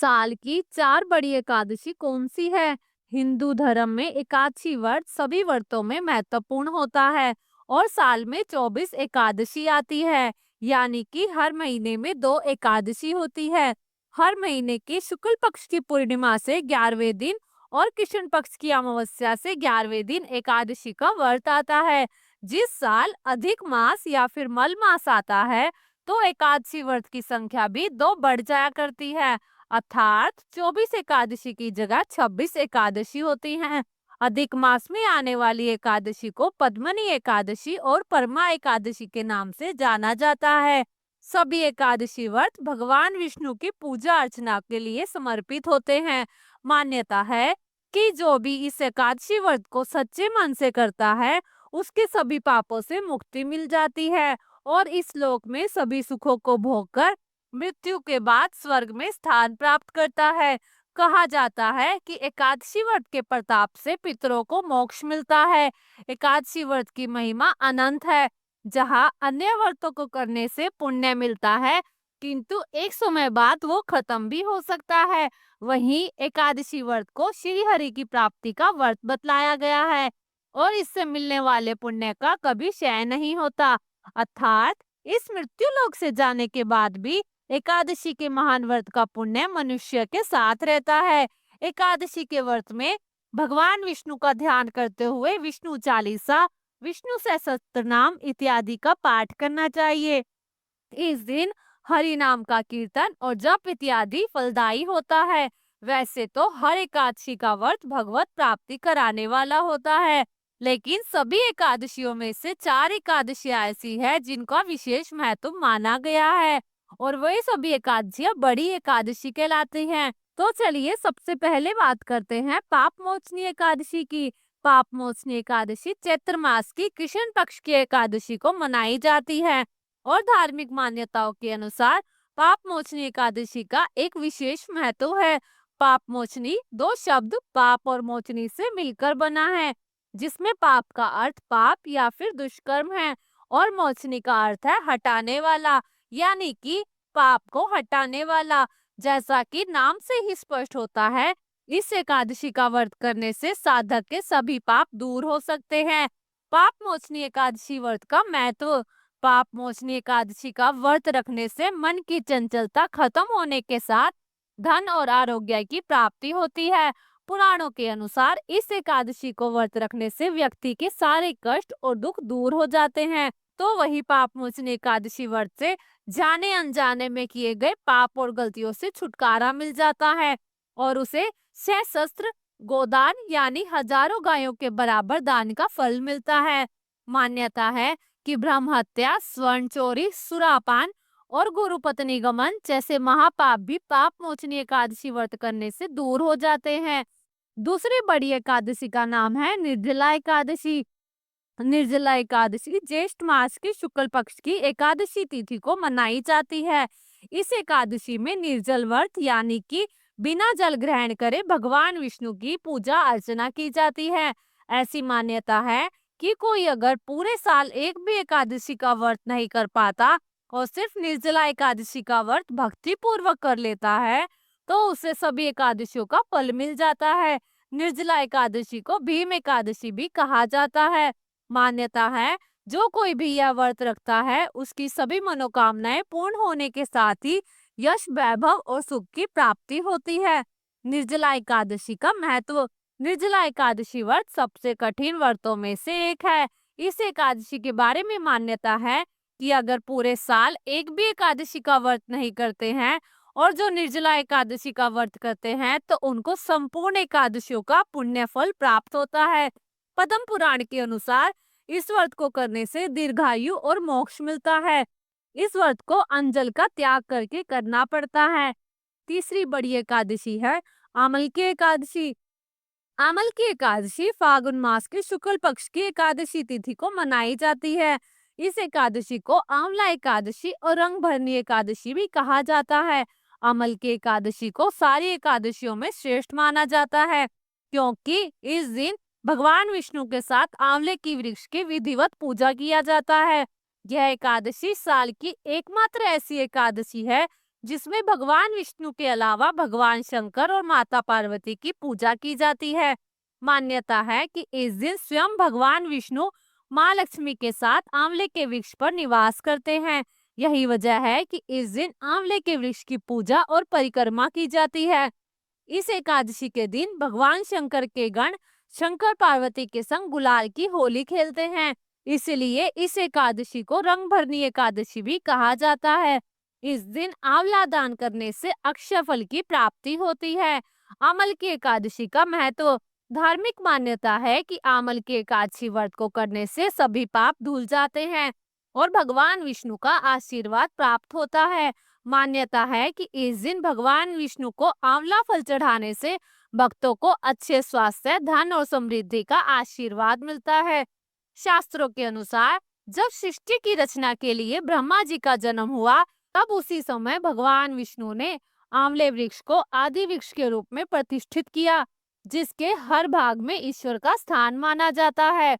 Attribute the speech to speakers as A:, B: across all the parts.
A: साल की 4 बड़ी एकादशी कौन सी है? हिंदू धर्म में एकादशी व्रत सभी व्रतों में महत्वपूर्ण होता है और साल में 24 एकादशी आती है, यानी कि हर महीने में 2 एकादशी होती है। हर महीने की शुक्ल पक्ष की पूर्णिमा से 11वें दिन और कृष्ण पक्ष की अमावस्या से 11वें दिन एकादशी का व्रत आता है। जिस साल अधिक मास या फिर मल मास आता है, तो एकादशी व्रत की संख्या भी 2 बढ़ जाया करती है, अर्थात 24 एकादशी की जगह 26 एकादशी होती हैं। अधिक मास में आने वाली एकादशी को पद्मनी एकादशी और परमा एकादशी के नाम से जाना जाता है। सभी एकादशी व्रत भगवान विष्णु की पूजा अर्चना के लिए समर्पित होते हैं। मान्यता है कि जो भी इस एकादशी व्रत को सच्चे मन से करता है, उसके सभी पापों से मुक्ति मिल जाती है और इस लोक में सभी सुखों को भोगकर मृत्यु के बाद स्वर्ग में स्थान प्राप्त करता है। कहा जाता है कि एकादशी व्रत के प्रताप से पितरों को मोक्ष मिलता है। एकादशी व्रत की महिमा अनंत है। जहाँ अन्य व्रतों को करने से पुण्य मिलता है, किंतु एक समय बाद वो खत्म भी हो सकता है, वहीं एकादशी व्रत को श्री हरि की प्राप्ति का व्रत बतलाया गया है और इससे मिलने वाले पुण्य का कभी क्षय नहीं होता। अर्थात इस मृत्यु लोक से जाने के बाद भी एकादशी के महान व्रत का पुण्य मनुष्य के साथ रहता है। एकादशी के व्रत में भगवान विष्णु का ध्यान करते हुए विष्णु चालीसा, विष्णु सहस्त्र नाम इत्यादि का पाठ करना चाहिए। इस दिन हरि नाम का कीर्तन और जप इत्यादि फलदायी होता है। वैसे तो हर एकादशी का व्रत भगवत प्राप्ति कराने वाला होता है, लेकिन सभी एकादशियों में से 4 एकादशियां ऐसी है जिनका विशेष महत्व माना गया है और वही सभी एकादशियां बड़ी एकादशी कहलाती हैं। तो चलिए सबसे पहले बात करते हैं पाप मोचनी एकादशी की। पाप मोचनी एकादशी चैत्र मास की कृष्ण पक्ष की एकादशी को मनाई जाती है और धार्मिक मान्यताओं के अनुसार पाप मोचनी एकादशी का एक विशेष महत्व है। पाप मोचनी 2 शब्द पाप और मोचनी से मिलकर बना है, जिसमें पाप का अर्थ पाप या फिर दुष्कर्म है और मोचनी का अर्थ है हटाने वाला, यानी कि पाप को हटाने वाला। जैसा कि नाम से ही स्पष्ट होता है, इस एकादशी का व्रत करने से साधक के सभी पाप दूर हो सकते हैं। पाप मोचनी एकादशी व्रत का महत्व। पाप मोचनी एकादशी का व्रत रखने से मन की चंचलता खत्म होने के साथ धन और आरोग्य की प्राप्ति होती है। पुराणों के अनुसार इस एकादशी को व्रत रखने से व्यक्ति के सारे कष्ट और दुख दूर हो जाते हैं। तो वही पाप मोचनी एकादशी व्रत से जाने अनजाने में किए गए पाप और गलतियों से छुटकारा मिल जाता है और उसे सहस्त्र गोदान यानी हजारों गायों के बराबर दान का फल मिलता है। मान्यता है कि ब्रह्म हत्या, स्वर्ण चोरी, सुरापान और गुरु पत्नी गमन जैसे महापाप भी पाप मोचनी एकादशी व्रत करने से दूर हो जाते हैं। दूसरी बड़ी एकादशी का नाम है निर्जला एकादशी। निर्जला एकादशी ज्येष्ठ मास की शुक्ल पक्ष की एकादशी तिथि को मनाई जाती है। इस एकादशी में निर्जल व्रत यानी कि बिना जल ग्रहण करे भगवान विष्णु की पूजा अर्चना की जाती है। ऐसी मान्यता है कि कोई अगर पूरे साल एक भी एकादशी का व्रत नहीं कर पाता और सिर्फ निर्जला एकादशी का व्रत भक्ति पूर्वक कर लेता है, तो उसे सभी एकादशियों का फल मिल जाता है। निर्जला एकादशी को भीम एकादशी भी कहा जाता है। मान्यता है जो कोई भी यह व्रत रखता है, उसकी सभी मनोकामनाएं पूर्ण होने के साथ ही यश, वैभव और सुख की प्राप्ति होती है। निर्जला एकादशी का महत्व। निर्जला एकादशी व्रत सबसे कठिन व्रतों में से एक है। इस एकादशी के बारे में मान्यता है कि अगर पूरे साल एक भी एकादशी का व्रत नहीं करते हैं और जो निर्जला एकादशी का व्रत करते हैं, तो उनको संपूर्ण एकादशियों का पुण्य फल प्राप्त होता है। पद्म पुराण के अनुसार इस व्रत को करने से दीर्घायु और मोक्ष मिलता है। इस व्रत को अंजल का त्याग करके करना पड़ता है। तीसरी बड़ी एकादशी है आमल की एकादशी। आमल की एकादशी फागुन मास के शुक्ल पक्ष की एकादशी तिथि को मनाई जाती है। इस एकादशी को आंवला एकादशी और रंग भरनी एकादशी भी कहा जाता है। अमल की एकादशी को सारी एकादशियों में श्रेष्ठ माना जाता है, क्योंकि इस दिन भगवान विष्णु के साथ आंवले की वृक्ष की विधिवत पूजा किया जाता है। यह एकादशी साल की एकमात्र ऐसी एकादशी है जिसमें भगवान विष्णु के अलावा भगवान शंकर और माता पार्वती की पूजा की जाती है। मान्यता है कि इस दिन स्वयं भगवान विष्णु माँ लक्ष्मी के साथ आंवले के वृक्ष पर निवास करते हैं। यही वजह है कि इस दिन आंवले के वृक्ष की पूजा और परिक्रमा की जाती है। इस एकादशी के दिन भगवान शंकर के गण शंकर पार्वती के संग गुलाल की होली खेलते हैं। इसलिए इस एकादशी को रंग भरनी एकादशी भी कहा जाता है। इस दिन आंवला दान करने से अक्षय फल की प्राप्ति होती है। आमल की एकादशी का महत्व। धार्मिक मान्यता है कि आमल की एकादशी व्रत को करने से सभी पाप धुल जाते हैं और भगवान विष्णु का आशीर्वाद प्राप्त होता है। मान्यता है कि इस दिन भगवान विष्णु को आंवला फल चढ़ाने से भक्तों को अच्छे स्वास्थ्य, धन और समृद्धि का आशीर्वाद मिलता है। शास्त्रों के अनुसार जब सृष्टि की रचना के लिए ब्रह्मा जी का जन्म हुआ, तब उसी समय भगवान विष्णु ने आंवले वृक्ष को आदि वृक्ष के रूप में प्रतिष्ठित किया, जिसके हर भाग में ईश्वर का स्थान माना जाता है।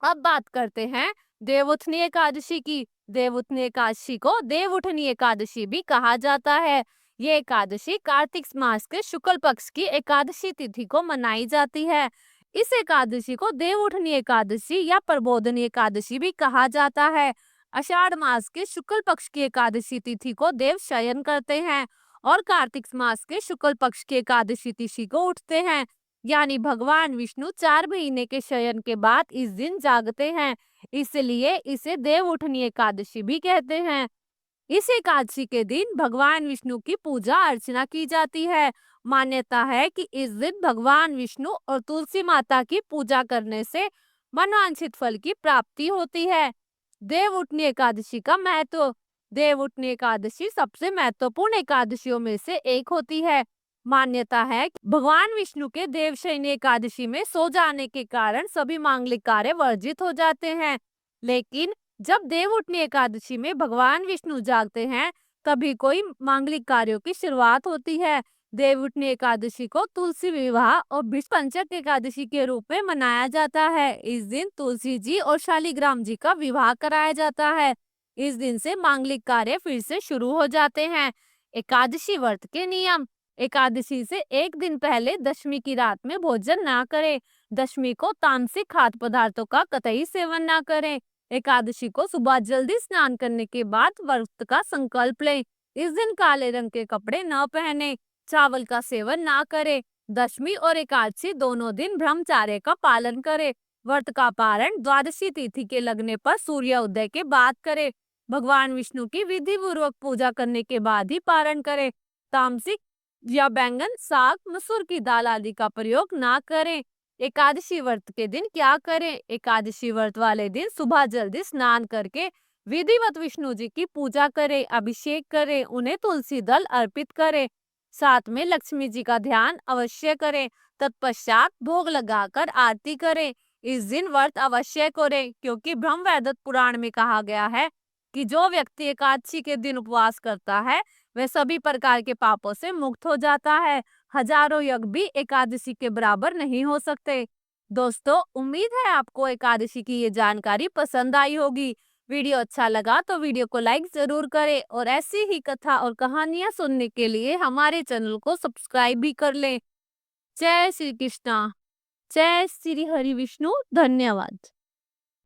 A: अब बात करते हैं देवउठनी एकादशी की। देवउठनी एकादशी को देवउठनी एकादशी भी कहा जाता है। ये एकादशी कार्तिक मास के शुक्ल पक्ष की एकादशी तिथि को मनाई जाती है। इस एकादशी को देवउठनी एकादशी या प्रबोधनी एकादशी भी कहा जाता है। आषाढ़ मास के शुक्ल पक्ष की एकादशी तिथि को देव शयन करते हैं और कार्तिक मास के शुक्ल पक्ष की एकादशी तिथि को उठते हैं। यानी भगवान विष्णु 4 महीने के शयन के बाद इस दिन जागते हैं, इसलिए इसे देवउठनी एकादशी भी कहते हैं। इस एकादशी के दिन भगवान विष्णु की पूजा अर्चना की जाती है। मान्यता है कि इस दिन भगवान विष्णु और तुलसी माता की पूजा करने से मनवांछित फल की प्राप्ति होती है। देवउठनी एकादशी का महत्व। देवउठनी एकादशी सबसे महत्वपूर्ण एकादशियों में से एक होती है। मान्यता है कि भगवान विष्णु के देवशयनी एकादशी में सो जाने के कारण सभी मांगलिक कार्य वर्जित हो जाते हैं, लेकिन जब देवउठनी एकादशी में भगवान विष्णु जागते हैं, तभी कोई मांगलिक कार्यों की शुरुआत होती है। देवउठनी एकादशी को तुलसी विवाह और विषपंचक एकादशी के रूप में मनाया जाता है। इस दिन तुलसी जी और शालिग्राम जी का विवाह कराया जाता है। इस दिन से मांगलिक कार्य फिर से शुरू हो जाते हैं। एकादशी व्रत के नियम। एकादशी से एक दिन पहले दशमी की रात में भोजन ना करें। दशमी को तामसिक खाद्य पदार्थों का कतई सेवन ना करें। एकादशी को सुबह जल्दी स्नान करने के बाद व्रत का संकल्प लें। इस दिन काले रंग के कपड़े न पहने, चावल का सेवन ना करें। दशमी और एकादशी दोनों दिन ब्रह्मचर्य का पालन करें। व्रत का पारण द्वादशी तिथि के लगने पर सूर्य उदय के बाद करें। भगवान विष्णु की विधि पूर्वक पूजा करने के बाद ही पारण करें। तामसिक या बैंगन, साग, मसूर की दाल आदि का प्रयोग ना करें। एकादशी व्रत के दिन क्या करें? एकादशी व्रत वाले दिन सुबह जल्दी स्नान करके विधिवत विष्णु जी की पूजा करें, अभिषेक करें, उन्हें तुलसी दल अर्पित करें। साथ में लक्ष्मी जी का ध्यान अवश्य करें। तत्पश्चात भोग लगाकर आरती करें। इस दिन व्रत अवश्य करें, क्योंकि ब्रह्म वैदत पुराण में कहा गया है कि जो व्यक्ति एकादशी के दिन उपवास करता है, वह सभी प्रकार के पापों से मुक्त हो जाता है। हजारों यज्ञ भी एकादशी के बराबर नहीं हो सकते। दोस्तों, उम्मीद है आपको एकादशी की ये जानकारी पसंद आई होगी। वीडियो अच्छा लगा तो वीडियो को लाइक जरूर करें और ऐसी ही कथा और कहानियां सुनने के लिए हमारे चैनल को सब्सक्राइब भी कर लें। जय श्री कृष्णा। जय श्री हरि विष्णु। धन्यवाद।